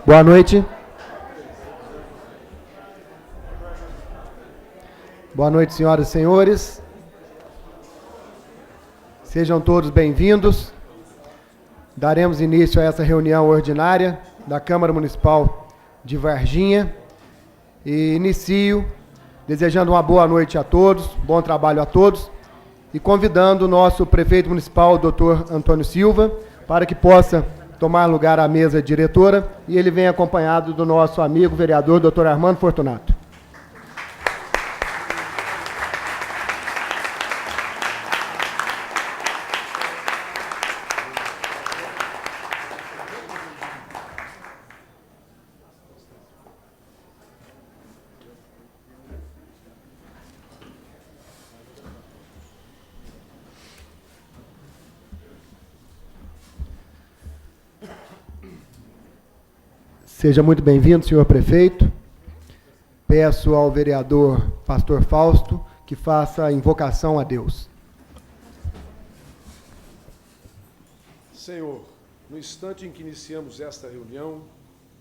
Boa noite. Boa noite, senhoras e senhores. Sejam todos bem-vindos. Daremos início a essa reunião ordinária da Câmara Municipal de Varginha. E inicio desejando uma boa noite a todos, bom trabalho a todos, e convidando o nosso prefeito municipal, Dr. Antônio Silva, para que possa tomar lugar à mesa diretora, e ele vem acompanhado do nosso amigo vereador, Dr. Armando Fortunato. Seja muito bem-vindo, senhor prefeito. Peço ao vereador Pastor Fausto que faça a invocação a Deus. Senhor, no instante em que iniciamos esta reunião,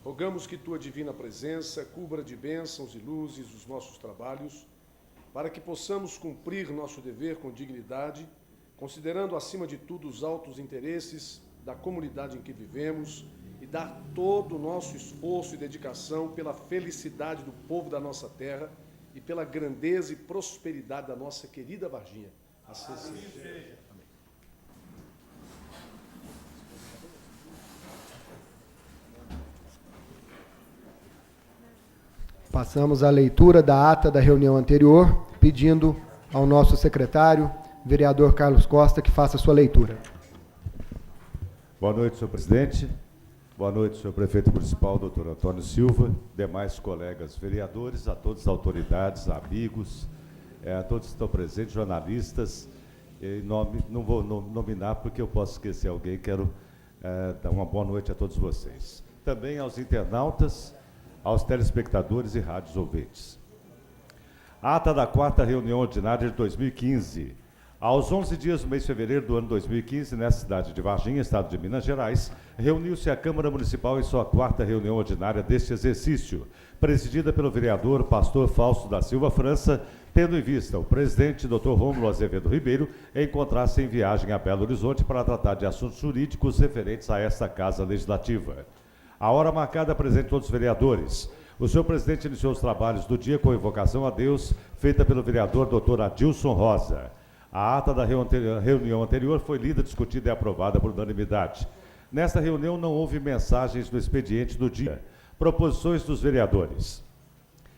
rogamos que tua divina presença cubra de bênçãos e luzes os nossos trabalhos, para que possamos cumprir nosso dever com dignidade, considerando acima de tudo os altos interesses da comunidade em que vivemos, e dar todo o nosso esforço e dedicação pela felicidade do povo da nossa terra e pela grandeza e prosperidade da nossa querida Varginha. Assim seja. Amém. Passamos à leitura da ata da reunião anterior, pedindo ao nosso secretário, vereador Carlos Costa, que faça a sua leitura. Boa noite, senhor presidente. Boa noite, senhor prefeito municipal, doutor Antônio Silva, demais colegas vereadores, a todas as autoridades, amigos, a todos que estão presentes, jornalistas. Não vou nominar porque eu posso esquecer alguém. Quero dar uma boa noite a todos vocês. Também aos internautas, aos telespectadores e rádios ouvintes. Ata da 4ª reunião ordinária de 2015. Aos 11 dias do mês de fevereiro do ano 2015, nessa cidade de Varginha, estado de Minas Gerais, reuniu-se a Câmara Municipal em sua 4ª reunião ordinária deste exercício, presidida pelo vereador Pastor Fausto da Silva França, tendo em vista o presidente Dr. Rômulo Azevedo Ribeiro encontrar-se em viagem a Belo Horizonte para tratar de assuntos jurídicos referentes a esta Casa Legislativa. A hora marcada apresenta todos os vereadores. O senhor presidente iniciou os trabalhos do dia com a invocação a Deus, feita pelo vereador Dr. Adilson Rosa. A ata da reunião anterior foi lida, discutida e aprovada por unanimidade. Nesta reunião não houve mensagens no expediente do dia. Proposições dos vereadores.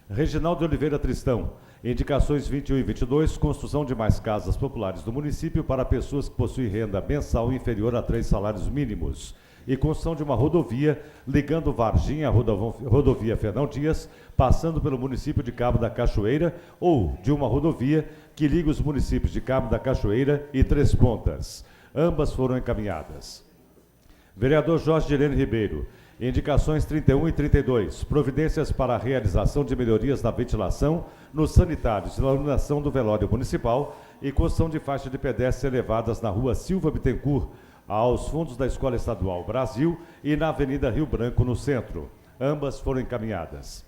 Reginaldo de Oliveira Tristão. Indicações 21 e 22, construção de mais casas populares do município para pessoas que possuem renda mensal inferior a 3 salários mínimos. E construção de uma rodovia ligando Varginha à rodovia Fernão Dias, passando pelo município de Cabo da Cachoeira, ou de uma rodovia que liga os municípios de Cabo da Cachoeira e Três Pontas. Ambas foram encaminhadas. Vereador Jorge de Helene Ribeiro. Indicações 31 e 32. Providências para a realização de melhorias na ventilação, nos sanitários e na iluminação do velório municipal e construção de faixas de pedestres elevadas na rua Silva Bittencourt, aos fundos da Escola Estadual Brasil e na Avenida Rio Branco, no centro. Ambas foram encaminhadas.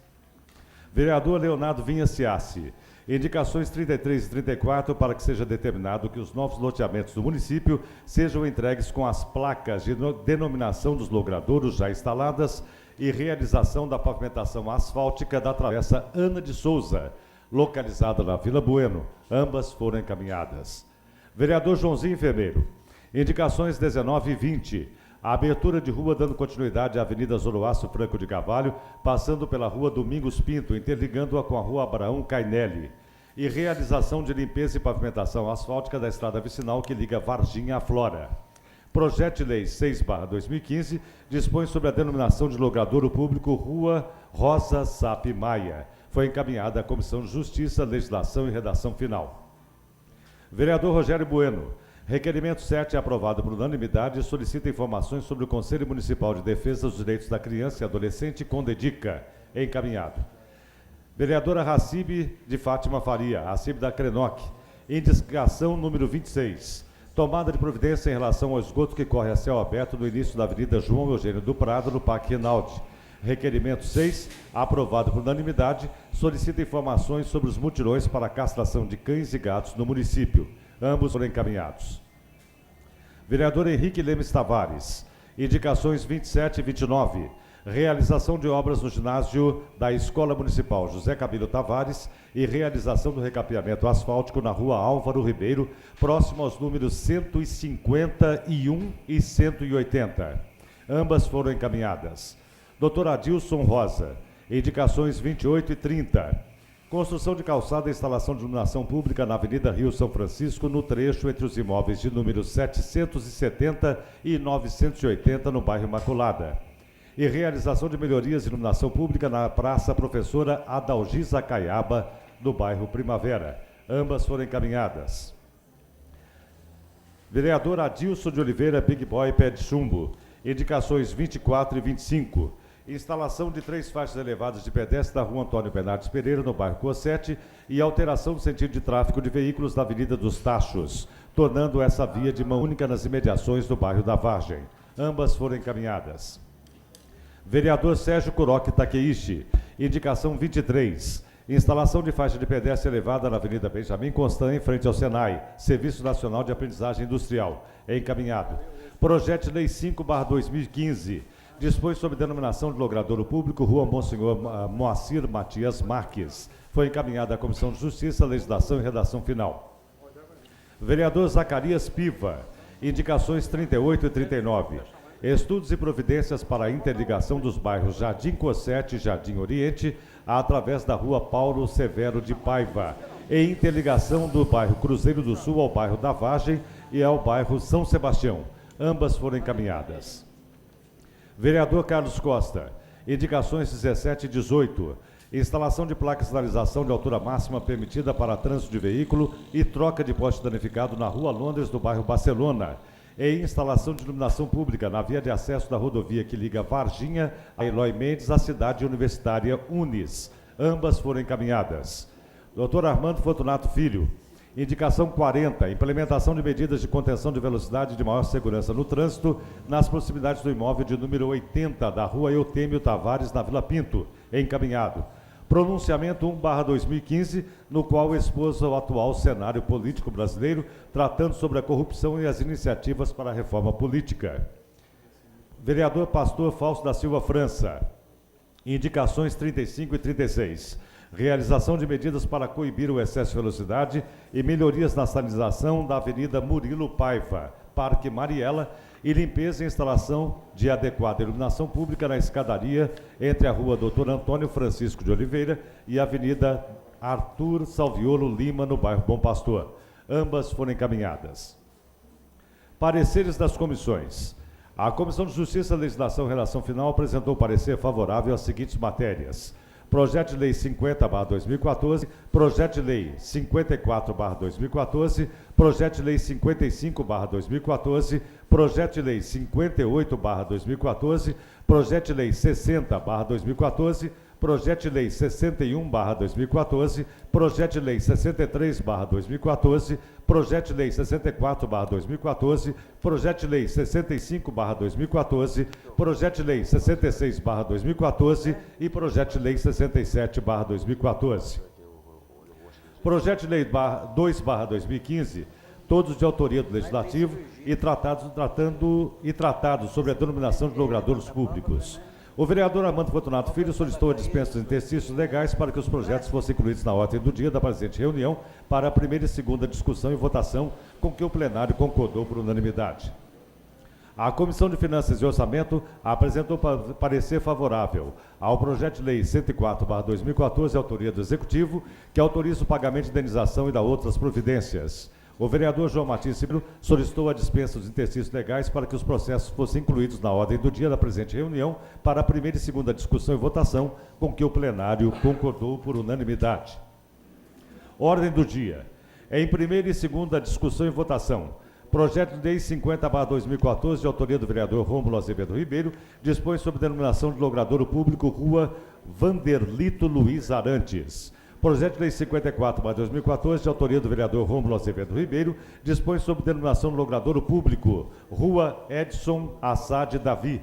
Vereador Leonardo Vinha Ciassi. Indicações 33 e 34 para que seja determinado que os novos loteamentos do município sejam entregues com as placas de denominação dos logradouros já instaladas e realização da pavimentação asfáltica da Travessa Ana de Souza, localizada na Vila Bueno. Ambas foram encaminhadas. Vereador Joãozinho Enfermeiro. Indicações 19 e 20. A abertura de rua dando continuidade à Avenida Zoroastro Franco de Carvalho, passando pela Rua Domingos Pinto, interligando-a com a Rua Abraão Cainelli. E realização de limpeza e pavimentação asfáltica da estrada vicinal que liga Varginha à Flora. Projeto de Lei 6/2015 dispõe sobre a denominação de logradouro público Rua Rosa Sap Maia. Foi encaminhada à Comissão de Justiça, Legislação e Redação Final. Vereador Rogério Bueno. Requerimento 7 é aprovado por unanimidade e solicita informações sobre o Conselho Municipal de Defesa dos Direitos da Criança e Adolescente, CONDEDICA. Encaminhado. Vereadora Racibe de Fátima Faria, Racibe da Crenoc. Indicação número 26. Tomada de providência em relação ao esgoto que corre a céu aberto no início da Avenida João Eugênio do Prado, no Parque Rinaldi. Requerimento 6, aprovado por unanimidade, solicita informações sobre os mutirões para a castração de cães e gatos no município. Ambos foram encaminhados. Vereador Henrique Lemes Tavares, indicações 27 e 29. Realização de obras no ginásio da Escola Municipal José Camilo Tavares e realização do recapeamento asfáltico na rua Álvaro Ribeiro, próximo aos números 151 e 180. Ambas foram encaminhadas. Dr. Adilson Rosa, indicações 28 e 30. Construção de calçada e instalação de iluminação pública na Avenida Rio São Francisco, no trecho entre os imóveis de números 770 e 980, no bairro Imaculada. E realização de melhorias de iluminação pública na Praça Professora Adalgisa Caiaba, no bairro Primavera. Ambas foram encaminhadas. Vereador Adilson de Oliveira Big Boy Pé de Chumbo, indicações 24 e 25. Instalação de 3 faixas elevadas de pedestre da rua Antônio Bernardes Pereira, no bairro Cossete, e alteração do sentido de tráfego de veículos da Avenida dos Tachos, tornando essa via de mão única nas imediações do bairro da Vargem. Ambas foram encaminhadas. Vereador Sérgio Kuroki Takeishi, indicação 23. Instalação de faixa de pedestre elevada na Avenida Benjamin Constant, em frente ao Senai, Serviço Nacional de Aprendizagem Industrial. É encaminhado. Projeto de Lei 5/2015. Dispõe sobre denominação de logradouro público, Rua Monsenhor Moacir Matias Marques. Foi encaminhada à Comissão de Justiça, Legislação e Redação Final. Vereador Zacarias Piva, indicações 38 e 39. Estudos e providências para a interligação dos bairros Jardim Cossete e Jardim Oriente, através da Rua Paulo Severo de Paiva, e interligação do bairro Cruzeiro do Sul ao bairro da Vargem e ao bairro São Sebastião. Ambas foram encaminhadas. Vereador Carlos Costa, indicações 17 e 18. Instalação de placa de sinalização de altura máxima permitida para trânsito de veículo e troca de poste danificado na Rua Londres, do bairro Barcelona. E instalação de iluminação pública na via de acesso da rodovia que liga Varginha a Eloy Mendes, à cidade universitária Unis. Ambas foram encaminhadas. Dr. Armando Fortunato Filho, indicação 40, implementação de medidas de contenção de velocidade de maior segurança no trânsito nas proximidades do imóvel de número 80 da Rua Eutêmio Tavares, na Vila Pinto. Encaminhado. Pronunciamento 1/2015, no qual expôs o atual cenário político brasileiro, tratando sobre a corrupção e as iniciativas para a reforma política. Vereador Pastor Fausto da Silva França, indicações 35 e 36. Realização de medidas para coibir o excesso de velocidade e melhorias na sinalização da Avenida Murilo Paiva, Parque Mariela, e limpeza e instalação de adequada iluminação pública na escadaria entre a Rua Doutor Antônio Francisco de Oliveira e a Avenida Arthur Salviolo Lima, no bairro Bom Pastor. Ambas foram encaminhadas. Pareceres das comissões. A Comissão de Justiça, Legislação e Redação Final apresentou parecer favorável às seguintes matérias: Projeto de Lei 50/2014, Projeto de Lei 54/2014, Projeto de Lei 55/2014, Projeto de Lei 58/2014, Projeto de Lei 60/2014, Projeto de Lei 61/2014, Projeto de Lei 63/2014, Projeto de Lei 64/2014, Projeto de Lei 65/2014, Projeto de Lei 66/2014 e Projeto de Lei 67/2014. Projeto de Lei 2/2015, todos de autoria do Legislativo e tratados sobre a denominação de logradouros públicos. O vereador Armando Fortunato Filho solicitou a dispensa dos interstícios legais para que os projetos fossem incluídos na ordem do dia da presente reunião para a primeira e segunda discussão e votação, com que o plenário concordou por unanimidade. A Comissão de Finanças e Orçamento apresentou parecer favorável ao Projeto de Lei 104/2014, autoria do Executivo, que autoriza o pagamento de indenização e da outras providências. O vereador João Martins Cibro solicitou a dispensa dos interstícios legais para que os processos fossem incluídos na ordem do dia da presente reunião para a primeira e segunda discussão e votação, com que o plenário concordou por unanimidade. Ordem do dia. Em primeira e segunda discussão e votação, Projeto de Lei 50/2014, de autoria do vereador Rômulo Azevedo Ribeiro, dispõe sobre denominação de logradouro público Rua Vanderlito Luiz Arantes. Projeto de Lei 54/2014, de autoria do vereador Rômulo Azevedo Ribeiro, dispõe sobre denominação de logradouro público Rua Edson Assad Davi.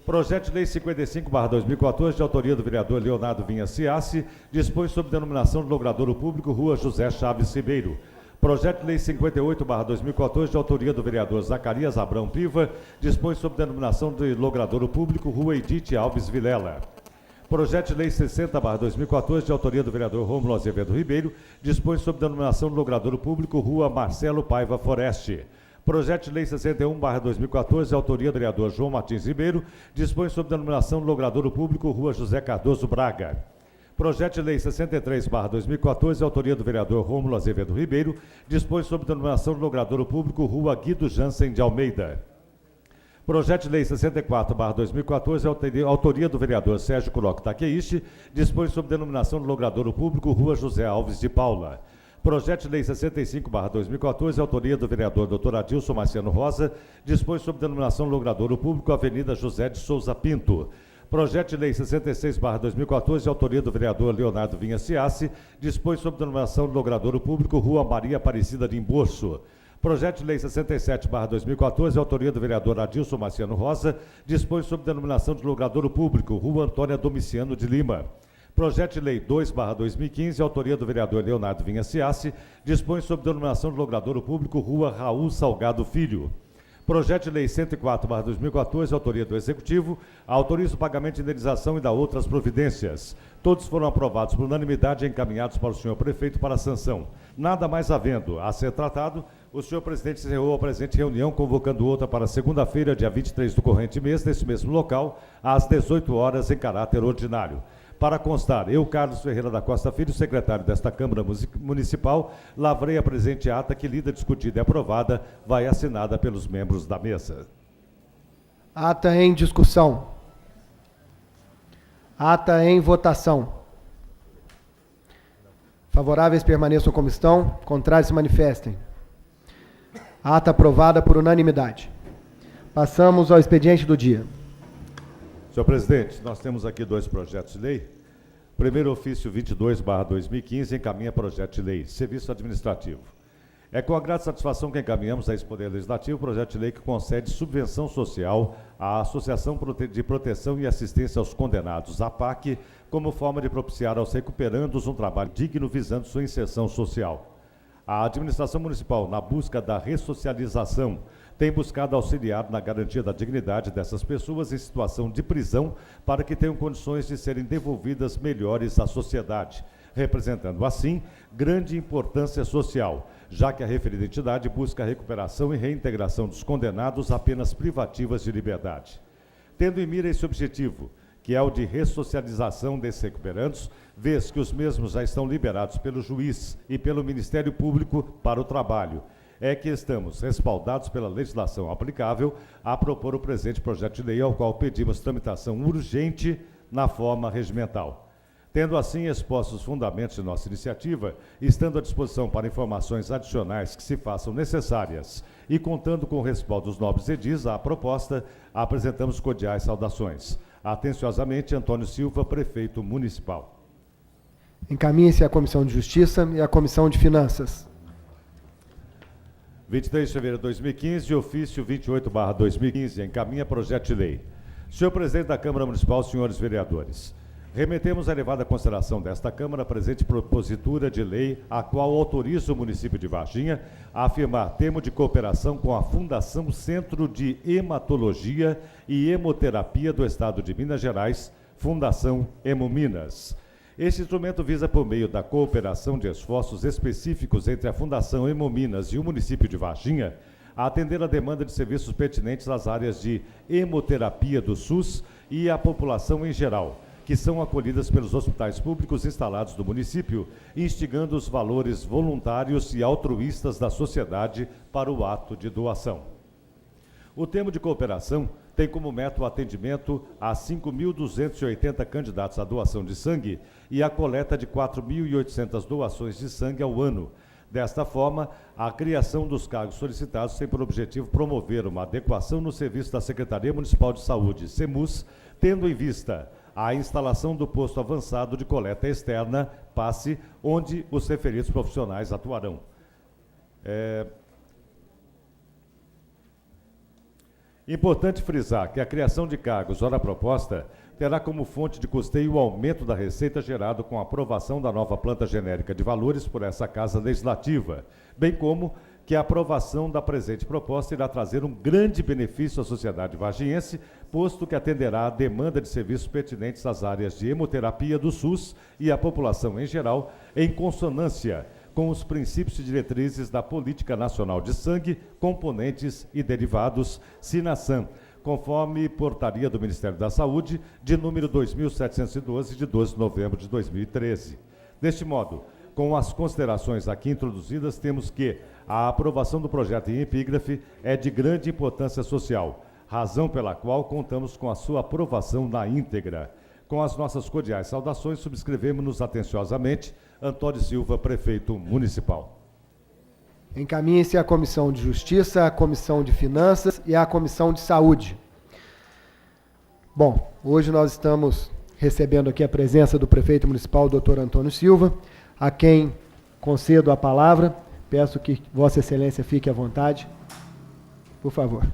Projeto de Lei 55/2014, de autoria do vereador Leonardo Vinha Ciassi, dispõe sobre denominação de logradouro público Rua José Chaves Ribeiro. Projeto de Lei 58/2014, de autoria do vereador Zacarias Abrão Piva, dispõe sobre denominação de logradouro público Rua Edith Alves Vilela. Projeto de Lei 60/2014, de autoria do vereador Rômulo Azevedo Ribeiro, dispõe sobre denominação de logradouro público Rua Marcelo Paiva Foreste. Projeto de Lei 61/2014, de autoria do vereador João Martins Ribeiro, dispõe sobre denominação de logradouro público Rua José Cardoso Braga. Projeto de Lei 63/2014, de autoria do vereador Rômulo Azevedo Ribeiro, dispõe sobre denominação de logradouro público Rua Guido Jansen de Almeida. Projeto de Lei 64/2014, autoria do vereador Sérgio Curoc Takeishi, dispõe sobre denominação de logradouro público Rua José Alves de Paula. Projeto de Lei 65/2014, autoria do vereador Dr. Adilson Marciano Rosa, dispõe sobre denominação de logradouro público Avenida José de Souza Pinto. Projeto de Lei 66/2014, de autoria do vereador Leonardo Vinha Ciassi, dispõe sobre denominação de logradouro público Rua Maria Aparecida de Emborço. Projeto de Lei 67/2014, de autoria do vereador Adilson Marciano Rosa, dispõe sobre denominação de logradouro público Rua Antônia Domiciano de Lima. Projeto de Lei 2/2015, autoria do vereador Leonardo Vinha Ciassi, dispõe sobre denominação de logradouro público Rua Raul Salgado Filho. Projeto de Lei 104/2014, autoria do Executivo, autoriza o pagamento de indenização e da outras providências. Todos foram aprovados por unanimidade e encaminhados para o senhor prefeito para sanção. Nada mais havendo a ser tratado, o senhor presidente encerrou a presente reunião, convocando outra para segunda-feira, dia 23 do corrente mês, nesse mesmo local, às 18 horas, em caráter ordinário. Para constar, eu, Carlos Ferreira da Costa Filho, secretário desta Câmara Municipal, lavrei a presente ata que, lida, discutida e aprovada, vai assinada pelos membros da mesa. Ata em discussão. Ata em votação. Favoráveis permaneçam como estão, contrários se manifestem. Ata aprovada por unanimidade. Passamos ao expediente do dia. Senhor presidente, nós temos aqui dois projetos de lei. Primeiro, ofício 22/2015, encaminha projeto de lei, serviço administrativo. É com a grata satisfação que encaminhamos a esse Poder Legislativo o projeto de lei que concede subvenção social à Associação de Proteção e Assistência aos Condenados, APAC, como forma de propiciar aos recuperandos um trabalho digno visando sua inserção social. A administração municipal, na busca da ressocialização, tem buscado auxiliar na garantia da dignidade dessas pessoas em situação de prisão para que tenham condições de serem devolvidas melhores à sociedade, representando, assim, grande importância social, já que a referida entidade busca a recuperação e reintegração dos condenados a penas privativas de liberdade. Tendo em mira esse objetivo, que é o de ressocialização desses recuperandos, vez que os mesmos já estão liberados pelo juiz e pelo Ministério Público para o trabalho, é que estamos respaldados pela legislação aplicável a propor o presente projeto de lei, ao qual pedimos tramitação urgente na forma regimental. Tendo assim expostos os fundamentos de nossa iniciativa, estando à disposição para informações adicionais que se façam necessárias e contando com o respaldo dos nobres edis à proposta, apresentamos cordiais saudações. Atenciosamente, Antônio Silva, prefeito municipal. Encaminhe-se à Comissão de Justiça e à Comissão de Finanças. 23 de fevereiro de 2015, ofício 28/2015, encaminha projeto de lei. Senhor presidente da Câmara Municipal, senhores vereadores, remetemos à elevada consideração desta Câmara a presente propositura de lei, a qual autoriza o município de Varginha a afirmar termo de cooperação com a Fundação Centro de Hematologia e Hemoterapia do Estado de Minas Gerais, Fundação Hemominas. Este instrumento visa, por meio da cooperação de esforços específicos entre a Fundação Hemominas e o município de Varginha, a atender a demanda de serviços pertinentes às áreas de hemoterapia do SUS e à população em geral, que são acolhidas pelos hospitais públicos instalados do município, instigando os valores voluntários e altruístas da sociedade para o ato de doação. O termo de cooperação tem como meta o atendimento a 5.280 candidatos à doação de sangue e a coleta de 4.800 doações de sangue ao ano. Desta forma, a criação dos cargos solicitados tem por objetivo promover uma adequação no serviço da Secretaria Municipal de Saúde, SEMUS, tendo em vista a instalação do posto avançado de coleta externa, PASSE, onde os referidos profissionais atuarão. Importante frisar que a criação de cargos, ora proposta, terá como fonte de custeio o aumento da receita gerado com a aprovação da nova planta genérica de valores por essa Casa Legislativa, bem como que a aprovação da presente proposta irá trazer um grande benefício à sociedade vargiense, posto que atenderá à demanda de serviços pertinentes às áreas de hemoterapia do SUS e à população em geral, em consonância com os princípios e diretrizes da Política Nacional de Sangue, Componentes e Derivados, SINASAM, conforme portaria do Ministério da Saúde, de número 2712, de 12 de novembro de 2013. Deste modo, com as considerações aqui introduzidas, temos que a aprovação do projeto em epígrafe é de grande importância social, razão pela qual contamos com a sua aprovação na íntegra. Com as nossas cordiais saudações, subscrevemos-nos atenciosamente, Antônio Silva, Prefeito Municipal. Encaminhe-se à Comissão de Justiça, à Comissão de Finanças e à Comissão de Saúde. Bom, hoje nós estamos recebendo aqui a presença do Prefeito Municipal, Dr. Antônio Silva, a quem concedo a palavra. Peço que Vossa Excelência fique à vontade. Por favor.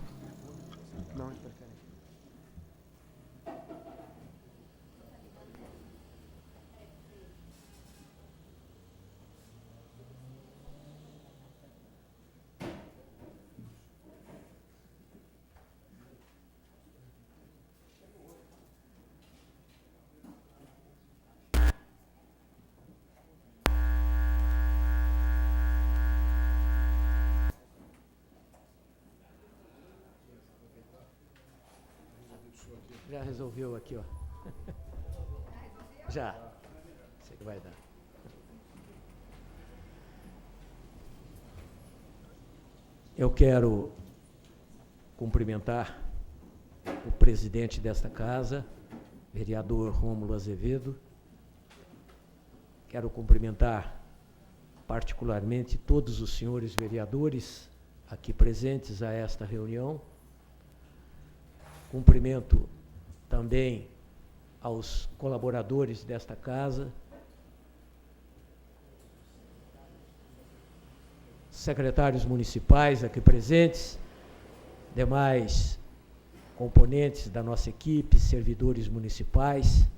Já resolveu aqui, ó. Já. Sei que vai dar. Eu quero cumprimentar o presidente desta casa, vereador Rômulo Azevedo. Quero cumprimentar particularmente todos os senhores vereadores aqui presentes a esta reunião. Cumprimento também aos colaboradores desta casa, secretários municipais aqui presentes, demais componentes da nossa equipe, servidores municipais,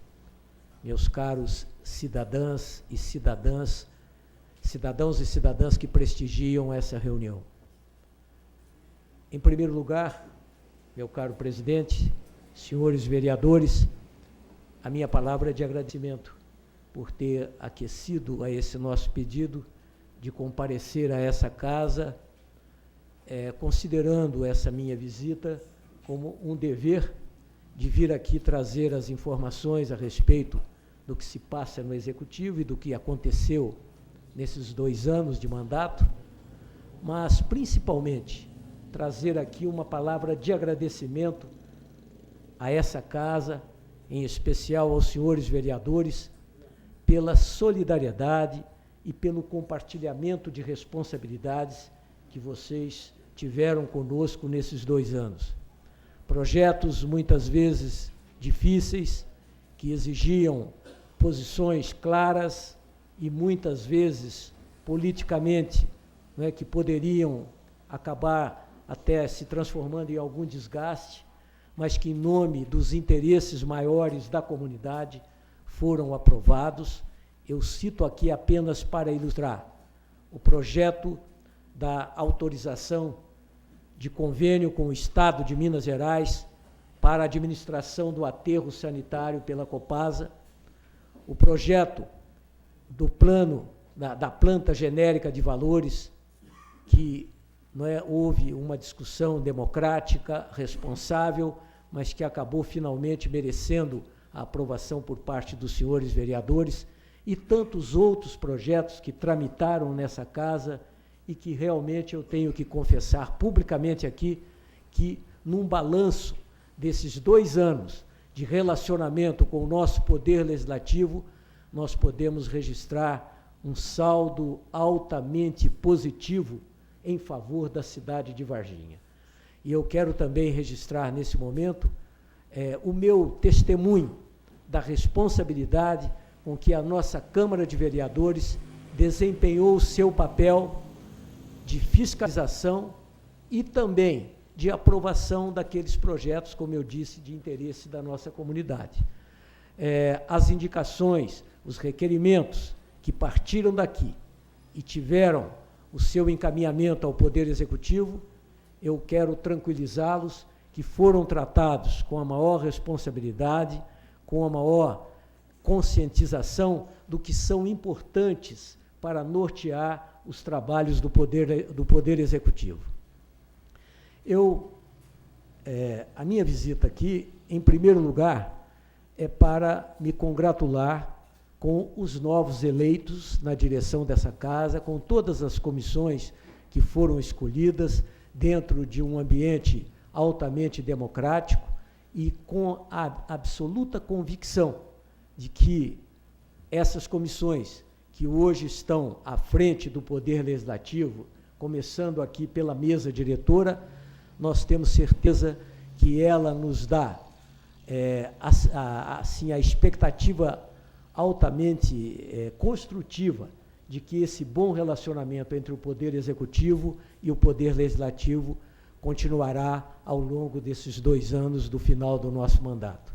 meus caros cidadãs e cidadãs, cidadãos e cidadãs que prestigiam essa reunião. Em primeiro lugar, meu caro presidente, senhores vereadores, a minha palavra é de agradecimento por ter aquecido a esse nosso pedido de comparecer a essa casa, considerando essa minha visita como um dever de vir aqui trazer as informações a respeito do que se passa no Executivo e do que aconteceu nesses 2 anos de mandato, mas, principalmente, trazer aqui uma palavra de agradecimento a essa casa, em especial aos senhores vereadores, pela solidariedade e pelo compartilhamento de responsabilidades que vocês tiveram conosco nesses 2 anos. Projetos muitas vezes difíceis, que exigiam posições claras e muitas vezes politicamente, que poderiam acabar até se transformando em algum desgaste, mas que, em nome dos interesses maiores da comunidade, foram aprovados. Eu cito aqui apenas para ilustrar o projeto da autorização de convênio com o Estado de Minas Gerais para a administração do aterro sanitário pela Copasa, o projeto do plano da planta genérica de valores, que houve uma discussão democrática, responsável, mas que acabou finalmente merecendo a aprovação por parte dos senhores vereadores, e tantos outros projetos que tramitaram nessa casa e que realmente eu tenho que confessar publicamente aqui que, num balanço desses 2 anos de relacionamento com o nosso Poder Legislativo, nós podemos registrar um saldo altamente positivo em favor da cidade de Varginha. E eu quero também registrar nesse momento o meu testemunho da responsabilidade com que a nossa Câmara de Vereadores desempenhou o seu papel de fiscalização e também de aprovação daqueles projetos, como eu disse, de interesse da nossa comunidade. As indicações, os requerimentos que partiram daqui e tiveram o seu encaminhamento ao Poder Executivo, eu quero tranquilizá-los que foram tratados com a maior responsabilidade, com a maior conscientização do que são importantes para nortear os trabalhos do Poder Executivo. A minha visita aqui, em primeiro lugar, é para me congratular com os novos eleitos na direção dessa casa, com todas as comissões que foram escolhidas dentro de um ambiente altamente democrático e com a absoluta convicção de que essas comissões que hoje estão à frente do Poder Legislativo, começando aqui pela mesa diretora, nós temos certeza que ela nos dá assim, a expectativa altamente construtiva de que esse bom relacionamento entre o Poder Executivo e o Poder Legislativo continuará ao longo desses 2 anos do final do nosso mandato.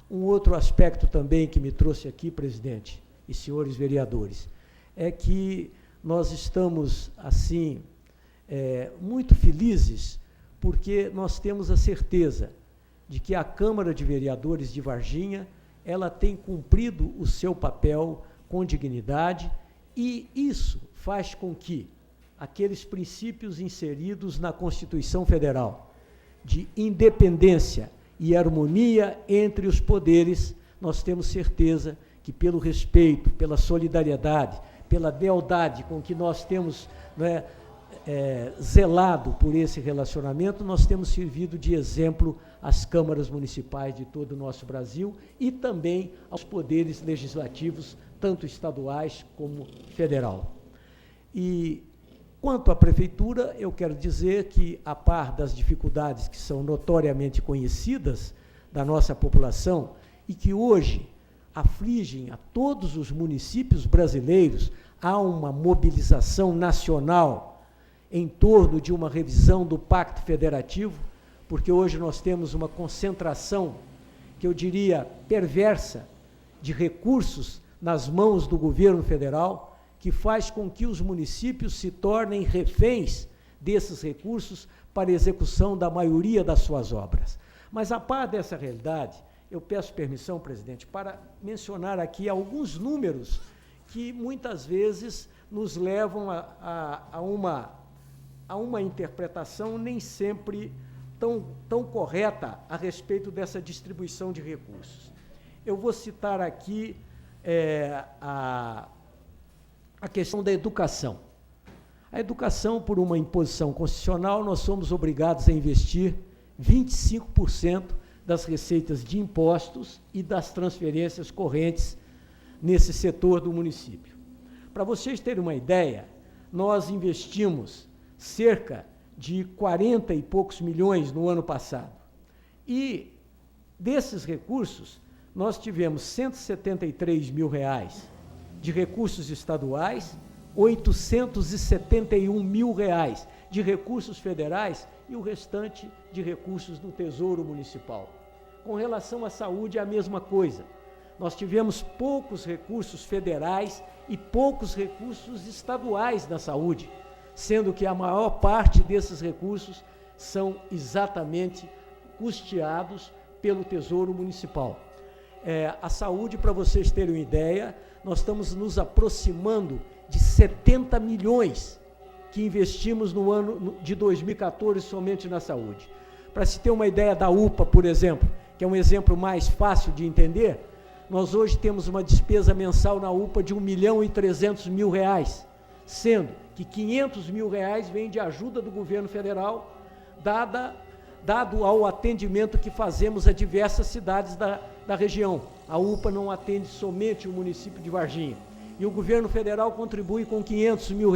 Um outro aspecto também que me trouxe aqui, presidente e senhores vereadores, é que nós estamos, assim, muito felizes porque nós temos a certeza de que a Câmara de Vereadores de Varginha, ela tem cumprido o seu papel com dignidade e isso faz com que aqueles princípios inseridos na Constituição Federal de independência e harmonia entre os poderes, nós temos certeza que pelo respeito, pela solidariedade, pela lealdade com que nós temos zelado por esse relacionamento, nós temos servido de exemplo às câmaras municipais de todo o nosso Brasil e também aos poderes legislativos, tanto estaduais como federal. E quanto à prefeitura, eu quero dizer que, a par das dificuldades que são notoriamente conhecidas da nossa população e que hoje afligem a todos os municípios brasileiros, há uma mobilização nacional em torno de uma revisão do Pacto Federativo, porque hoje nós temos uma concentração, que eu diria, perversa, de recursos nas mãos do governo federal, que faz com que os municípios se tornem reféns desses recursos para a execução da maioria das suas obras. Mas, a par dessa realidade, eu peço permissão, presidente, para mencionar aqui alguns números que muitas vezes nos levam a uma interpretação nem sempre tão correta a respeito dessa distribuição de recursos. Eu vou citar aqui a questão da educação. A educação, por uma imposição constitucional, nós somos obrigados a investir 25% das receitas de impostos e das transferências correntes nesse setor do município. Para vocês terem uma ideia, nós investimos cerca de 40 e poucos milhões no ano passado. E desses recursos, nós tivemos 173 mil reais de recursos estaduais, 871 mil reais de recursos federais e o restante de recursos do Tesouro Municipal. Com relação à saúde, é a mesma coisa. Nós tivemos poucos recursos federais e poucos recursos estaduais na saúde, sendo que a maior parte desses recursos são exatamente custeados pelo Tesouro Municipal. A saúde, para vocês terem uma ideia, nós estamos nos aproximando de 70 milhões que investimos no ano de 2014 somente na saúde. Para se ter uma ideia da UPA, por exemplo, que é um exemplo mais fácil de entender, nós hoje temos uma despesa mensal na UPA de R$ 1.300.000, sendo que R$ 500 mil vem de ajuda do governo federal, dado ao atendimento que fazemos a diversas cidades da região. A UPA não atende somente o município de Varginha. E o governo federal contribui com R$ 500 mil,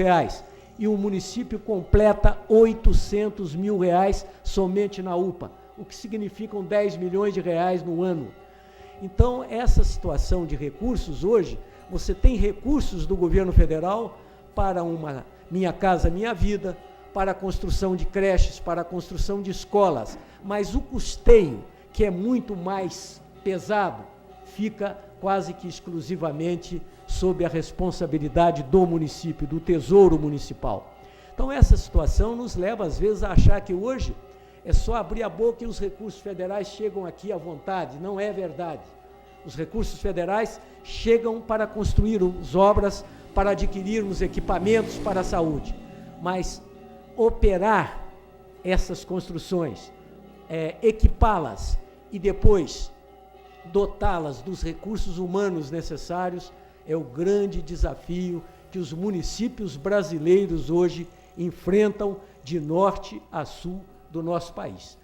e o município completa R$ 800 mil somente na UPA, o que significam 10 milhões de reais no ano. Então, essa situação de recursos hoje, você tem recursos do governo federal para uma Minha Casa Minha Vida, para a construção de creches, para a construção de escolas, mas o custeio, que é muito mais pesado, fica quase que exclusivamente sob a responsabilidade do município, do Tesouro Municipal. Então, essa situação nos leva, às vezes, a achar que hoje é só abrir a boca e os recursos federais chegam aqui à vontade. Não é verdade. Os recursos federais chegam para construirmos obras, para adquirirmos equipamentos para a saúde, mas operar essas construções, equipá-las e depois dotá-las dos recursos humanos necessários é o grande desafio que os municípios brasileiros hoje enfrentam de norte a sul do nosso país.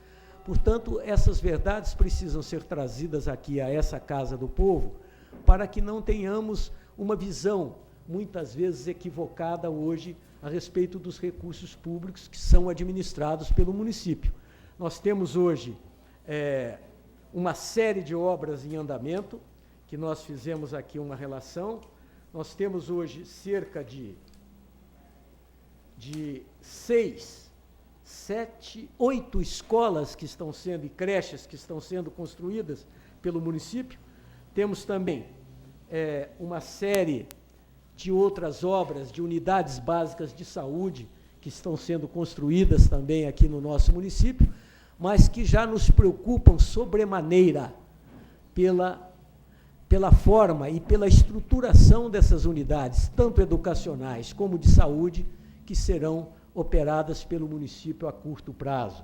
Portanto, essas verdades precisam ser trazidas aqui a essa Casa do Povo para que não tenhamos uma visão, muitas vezes equivocada hoje, a respeito dos recursos públicos que são administrados pelo município. Nós temos hoje uma série de obras em andamento, que nós fizemos aqui uma relação. Nós temos hoje cerca de 6, 7, 8 escolas que estão sendo, e creches que estão sendo construídas pelo município. Temos também uma série de outras obras, de unidades básicas de saúde, que estão sendo construídas também aqui no nosso município, mas que já nos preocupam sobremaneira pela forma e pela estruturação dessas unidades, tanto educacionais como de saúde, que serão operadas pelo município a curto prazo.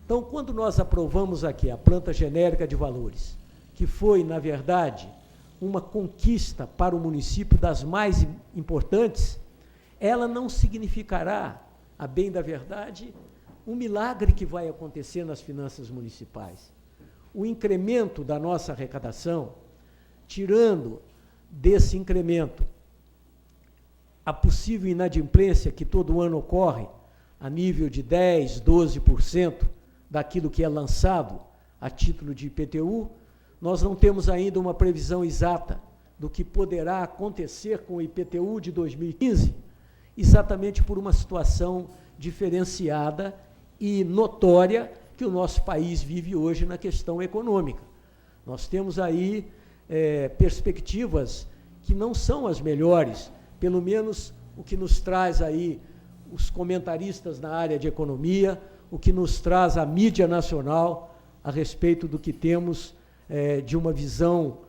Então, quando nós aprovamos aqui a planta genérica de valores, que foi, na verdade, uma conquista para o município das mais importantes, ela não significará, a bem da verdade, um milagre que vai acontecer nas finanças municipais. O incremento da nossa arrecadação, tirando desse incremento a possível inadimplência que todo ano ocorre, a nível de 10%, 12% daquilo que é lançado a título de IPTU, nós não temos ainda uma previsão exata do que poderá acontecer com o IPTU de 2015, exatamente por uma situação diferenciada e notória que o nosso país vive hoje na questão econômica. Nós temos aí perspectivas que não são as melhores, pelo menos o que nos traz aí os comentaristas na área de economia, o que nos traz a mídia nacional a respeito do que temos de uma visão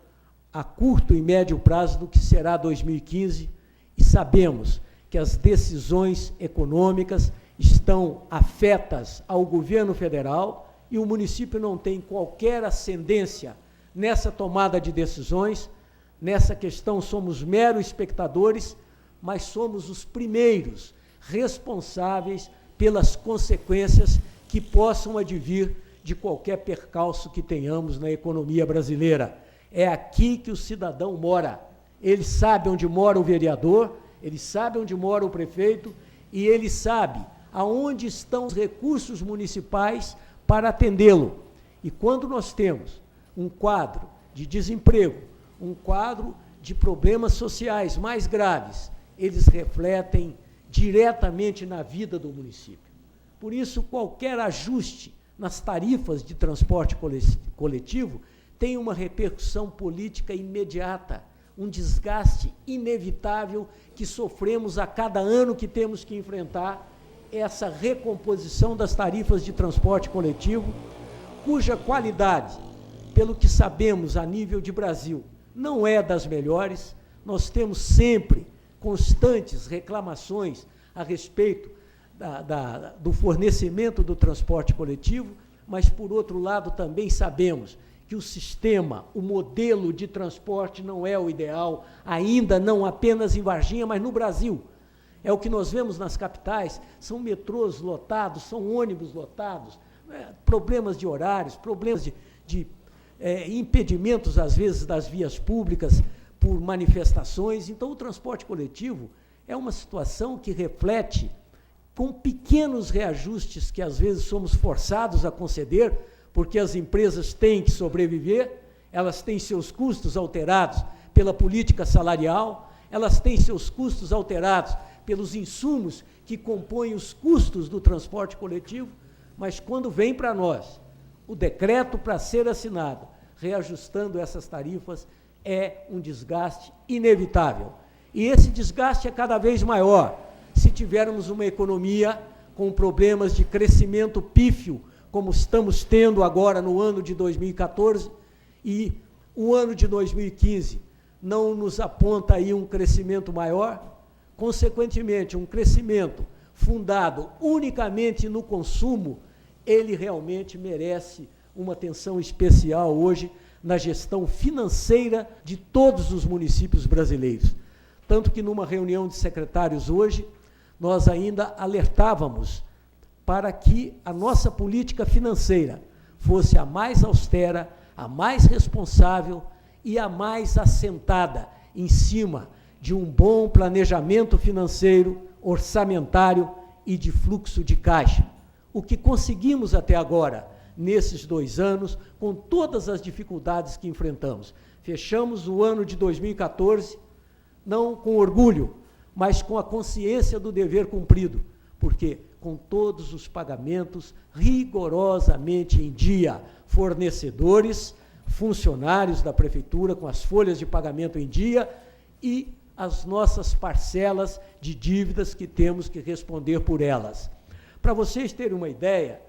a curto e médio prazo do que será 2015, e sabemos que as decisões econômicas estão afetas ao governo federal e o município não tem qualquer ascendência nessa tomada de decisões. Nessa questão somos meros espectadores, mas somos os primeiros responsáveis pelas consequências que possam advir de qualquer percalço que tenhamos na economia brasileira. É aqui que o cidadão mora. Ele sabe onde mora o vereador, ele sabe onde mora o prefeito e ele sabe aonde estão os recursos municipais para atendê-lo. E quando nós temos um quadro de desemprego, um quadro de problemas sociais mais graves, eles refletem diretamente na vida do município. Por isso, qualquer ajuste nas tarifas de transporte coletivo tem uma repercussão política imediata, um desgaste inevitável que sofremos a cada ano que temos que enfrentar essa recomposição das tarifas de transporte coletivo, cuja qualidade, pelo que sabemos a nível de Brasil, não é das melhores. Nós temos sempre constantes reclamações a respeito do fornecimento do transporte coletivo, mas, por outro lado, também sabemos que o sistema, o modelo de transporte não é o ideal, ainda não apenas em Varginha, mas no Brasil. É o que nós vemos nas capitais, são metrôs lotados, são ônibus lotados, problemas de horários, problemas de impedimentos, às vezes, das vias públicas por manifestações. Então, o transporte coletivo é uma situação que reflete, com pequenos reajustes que, às vezes, somos forçados a conceder, porque as empresas têm que sobreviver, elas têm seus custos alterados pela política salarial, elas têm seus custos alterados pelos insumos que compõem os custos do transporte coletivo, mas quando vem para nós o decreto para ser assinado, reajustando essas tarifas, é um desgaste inevitável. E esse desgaste é cada vez maior se tivermos uma economia com problemas de crescimento pífio, como estamos tendo agora no ano de 2014, e o ano de 2015 não nos aponta aí um crescimento maior, consequentemente, um crescimento fundado unicamente no consumo, ele realmente merece uma atenção especial hoje na gestão financeira de todos os municípios brasileiros. Tanto que, numa reunião de secretários hoje, nós ainda alertávamos para que a nossa política financeira fosse a mais austera, a mais responsável e a mais assentada em cima de um bom planejamento financeiro, orçamentário e de fluxo de caixa. O que conseguimos até agora, nesses 2 anos, com todas as dificuldades que enfrentamos. Fechamos o ano de 2014, não com orgulho, mas com a consciência do dever cumprido, porque com todos os pagamentos rigorosamente em dia, fornecedores, funcionários da prefeitura com as folhas de pagamento em dia e as nossas parcelas de dívidas que temos que responder por elas. Para vocês terem uma ideia,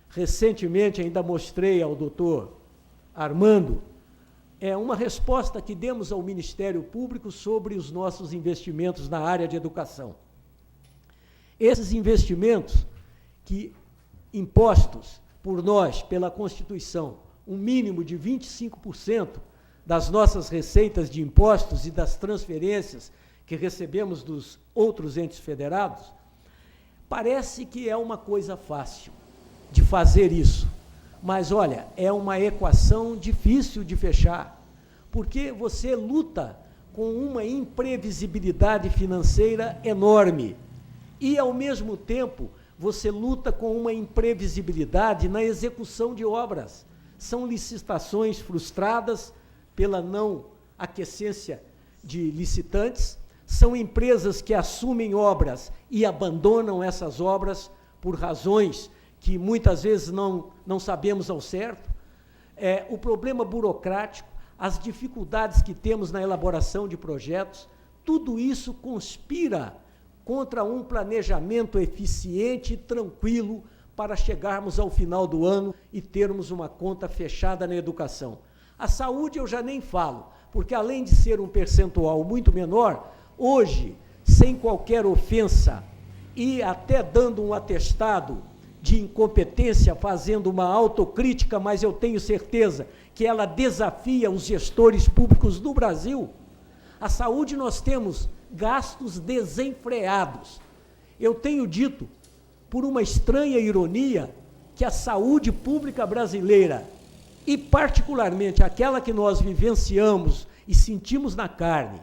recentemente ainda mostrei ao doutor Armando uma resposta que demos ao Ministério Público sobre os nossos investimentos na área de educação. Esses investimentos que impostos por nós, pela Constituição, um mínimo de 25% das nossas receitas de impostos e das transferências que recebemos dos outros entes federados, parece que é uma coisa fácil de fazer isso. Mas, olha, é uma equação difícil de fechar, porque você luta com uma imprevisibilidade financeira enorme e, ao mesmo tempo, você luta com uma imprevisibilidade na execução de obras. São licitações frustradas pela não aquiescência de licitantes, são empresas que assumem obras e abandonam essas obras por razões que muitas vezes não sabemos ao certo, o problema burocrático, as dificuldades que temos na elaboração de projetos, tudo isso conspira contra um planejamento eficiente e tranquilo para chegarmos ao final do ano e termos uma conta fechada na educação. A saúde eu já nem falo, porque além de ser um percentual muito menor, hoje, sem qualquer ofensa e até dando um atestado de incompetência, fazendo uma autocrítica, mas eu tenho certeza que ela desafia os gestores públicos do Brasil, a saúde nós temos gastos desenfreados. Eu tenho dito, por uma estranha ironia, que a saúde pública brasileira, e particularmente aquela que nós vivenciamos e sentimos na carne,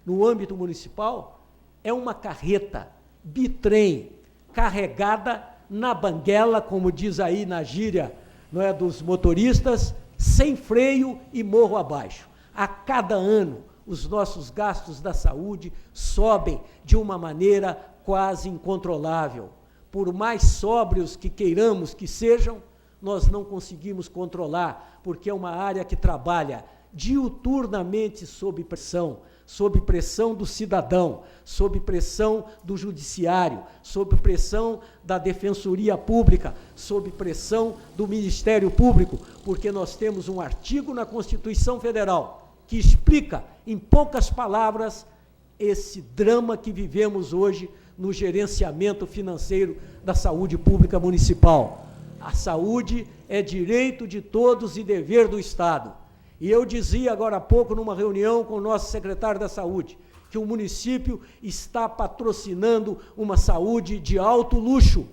no âmbito municipal, é uma carreta bitrem, carregada na banguela, como diz aí na gíria, não é, dos motoristas, sem freio e morro abaixo. A cada ano, os nossos gastos da saúde sobem de uma maneira quase incontrolável. Por mais sóbrios que queiramos que sejam, nós não conseguimos controlar, porque é uma área que trabalha diuturnamente sob pressão do cidadão, sob pressão do judiciário, sob pressão da Defensoria Pública, sob pressão do Ministério Público, porque nós temos um artigo na Constituição Federal que explica, em poucas palavras, esse drama que vivemos hoje no gerenciamento financeiro da saúde pública municipal. A saúde é direito de todos e dever do Estado. E eu dizia agora há pouco, numa reunião com o nosso secretário da Saúde, que o município está patrocinando uma saúde de alto luxo,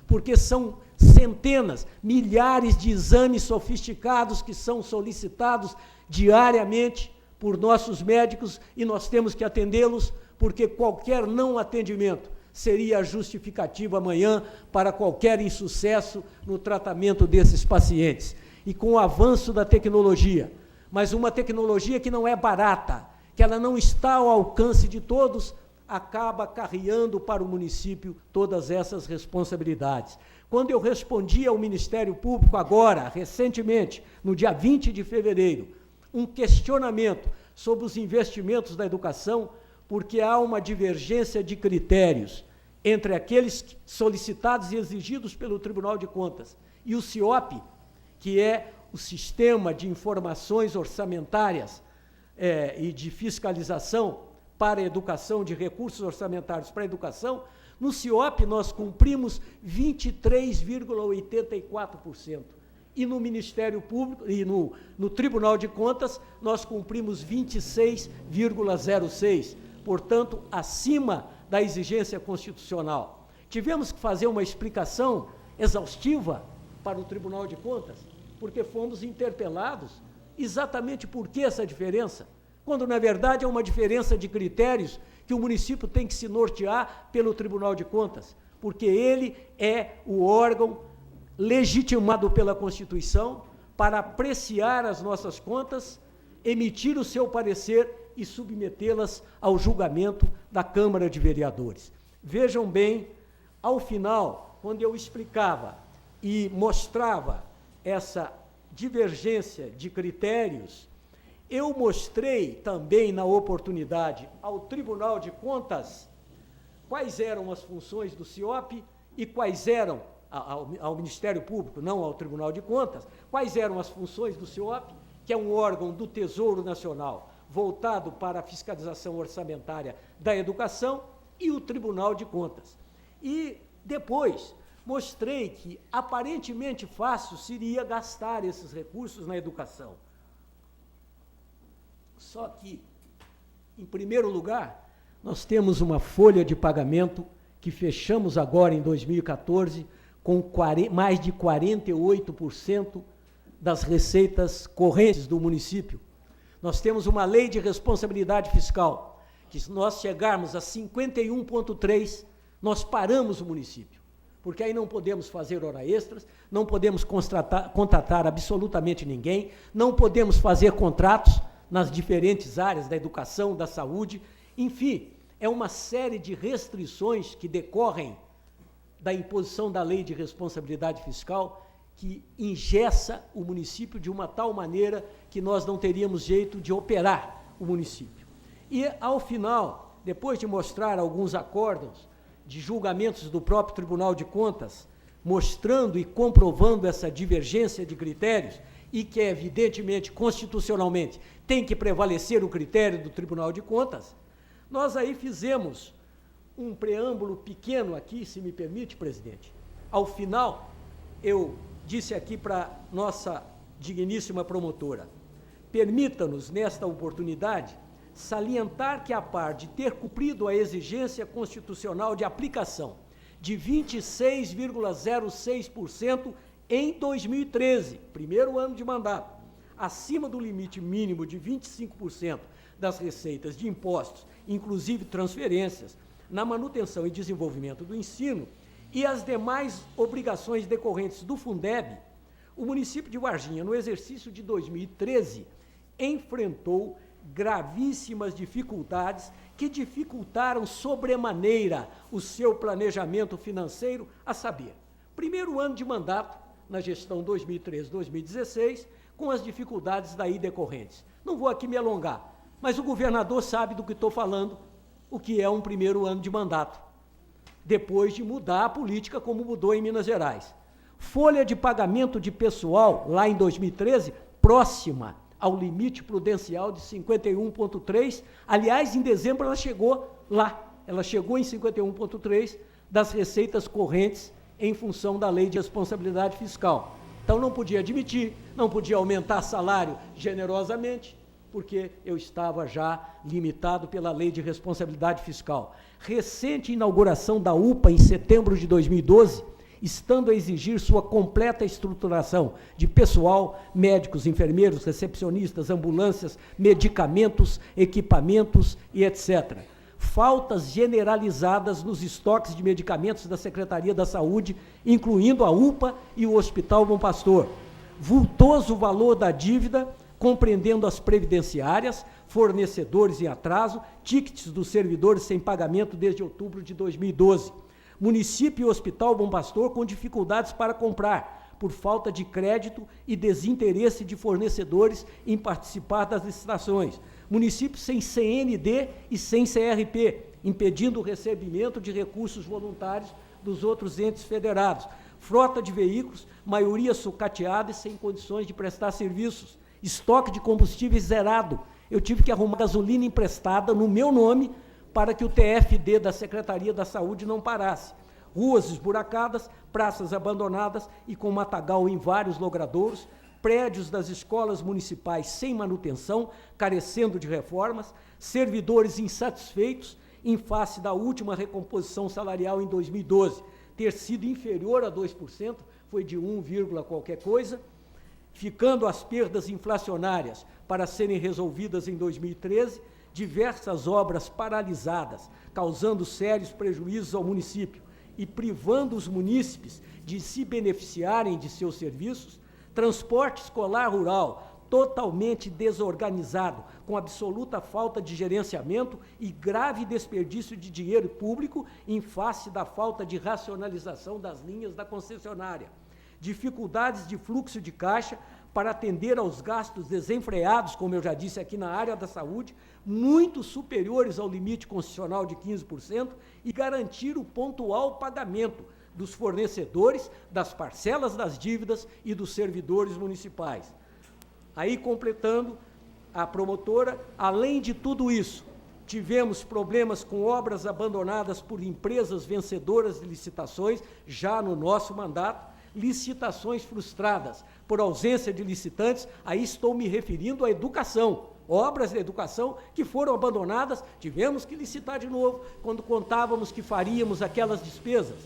porque são centenas, milhares de exames sofisticados que são solicitados diariamente por nossos médicos e nós temos que atendê-los, porque qualquer não atendimento seria justificativo amanhã para qualquer insucesso no tratamento desses pacientes. E com o avanço da tecnologia, mas uma tecnologia que não é barata, que ela não está ao alcance de todos, acaba carreando para o município todas essas responsabilidades. Quando eu respondi ao Ministério Público agora, recentemente, no dia 20 de fevereiro, um questionamento sobre os investimentos da educação, porque há uma divergência de critérios entre aqueles solicitados e exigidos pelo Tribunal de Contas e o CIOP, que é o Sistema de Informações Orçamentárias e de Fiscalização para a Educação, de recursos orçamentários para a educação. No CIOP nós cumprimos 23,84%. E no Ministério Público e no Tribunal de Contas nós cumprimos 26,06%, portanto, acima da exigência constitucional. Tivemos que fazer uma explicação exaustiva para o Tribunal de Contas, porque fomos interpelados exatamente por que essa diferença, quando, na verdade, é uma diferença de critérios que o município tem que se nortear pelo Tribunal de Contas, porque ele é o órgão legitimado pela Constituição para apreciar as nossas contas, emitir o seu parecer e submetê-las ao julgamento da Câmara de Vereadores. Vejam bem, ao final, quando eu explicava e mostrava essa divergência de critérios, eu mostrei também na oportunidade ao Tribunal de Contas quais eram as funções do CIOP e quais eram, ao Ministério Público, não ao Tribunal de Contas, quais eram as funções do CIOP, que é um órgão do Tesouro Nacional, voltado para a fiscalização orçamentária da educação, e o Tribunal de Contas. E depois mostrei que aparentemente fácil seria gastar esses recursos na educação. Só que, em primeiro lugar, nós temos uma folha de pagamento que fechamos agora em 2014 com mais de 48% das receitas correntes do município. Nós temos uma lei de responsabilidade fiscal, que se nós chegarmos a 51,3%, nós paramos o município, porque aí não podemos fazer hora extras, não podemos contratar absolutamente ninguém, não podemos fazer contratos nas diferentes áreas da educação, da saúde, enfim, é uma série de restrições que decorrem da imposição da lei de responsabilidade fiscal que engessa o município de uma tal maneira que nós não teríamos jeito de operar o município. E, ao final, depois de mostrar alguns acórdãos de julgamentos do próprio Tribunal de Contas, mostrando e comprovando essa divergência de critérios, e que, evidentemente, constitucionalmente, tem que prevalecer o critério do Tribunal de Contas, nós aí fizemos um preâmbulo pequeno aqui, se me permite, presidente. Ao final, eu disse aqui para nossa digníssima promotora, permita-nos, nesta oportunidade, salientar que, a par de ter cumprido a exigência constitucional de aplicação de 26,06% em 2013, primeiro ano de mandato, acima do limite mínimo de 25% das receitas de impostos, inclusive transferências, na manutenção e desenvolvimento do ensino e as demais obrigações decorrentes do Fundeb, o município de Varginha, no exercício de 2013, enfrentou gravíssimas dificuldades que dificultaram sobremaneira o seu planejamento financeiro, a saber, primeiro ano de mandato, na gestão 2013-2016, com as dificuldades daí decorrentes. Não vou aqui me alongar, mas o governador sabe do que estou falando, o que é um primeiro ano de mandato, depois de mudar a política como mudou em Minas Gerais. Folha de pagamento de pessoal, lá em 2013, próxima ao limite prudencial de 51,3%. Aliás, em dezembro ela chegou lá, ela chegou em 51,3% das receitas correntes em função da lei de responsabilidade fiscal. Então não podia admitir, não podia aumentar salário generosamente, porque eu estava já limitado pela lei de responsabilidade fiscal. Recente inauguração da UPA em setembro de 2012, estando a exigir sua completa estruturação de pessoal, médicos, enfermeiros, recepcionistas, ambulâncias, medicamentos, equipamentos e etc. Faltas generalizadas nos estoques de medicamentos da Secretaria da Saúde, incluindo a UPA e o Hospital Bom Pastor. Vultoso valor da dívida, compreendendo as previdenciárias, fornecedores em atraso, tickets dos servidores sem pagamento desde outubro de 2012. Município e Hospital Bom Pastor com dificuldades para comprar, por falta de crédito e desinteresse de fornecedores em participar das licitações. Município sem CND e sem CRP, impedindo o recebimento de recursos voluntários dos outros entes federados. Frota de veículos, maioria sucateada e sem condições de prestar serviços. Estoque de combustíveis zerado. Eu tive que arrumar gasolina emprestada no meu nome para que o TFD da Secretaria da Saúde não parasse. Ruas esburacadas, praças abandonadas e com matagal em vários logradouros, prédios das escolas municipais sem manutenção, carecendo de reformas, servidores insatisfeitos em face da última recomposição salarial em 2012, ter sido inferior a 2%, foi de 1, qualquer coisa, ficando as perdas inflacionárias para serem resolvidas em 2013, diversas obras paralisadas, causando sérios prejuízos ao município e privando os munícipes de se beneficiarem de seus serviços, transporte escolar rural totalmente desorganizado, com absoluta falta de gerenciamento e grave desperdício de dinheiro público em face da falta de racionalização das linhas da concessionária. Dificuldades de fluxo de caixa para atender aos gastos desenfreados, como eu já disse aqui na área da saúde, muito superiores ao limite constitucional de 15%, e garantir o pontual pagamento dos fornecedores, das parcelas das dívidas e dos servidores municipais. Aí, completando, a promotora, além de tudo isso, tivemos problemas com obras abandonadas por empresas vencedoras de licitações, já no nosso mandato, licitações frustradas por ausência de licitantes, aí estou me referindo à educação, obras de educação que foram abandonadas, tivemos que licitar de novo, quando contávamos que faríamos aquelas despesas.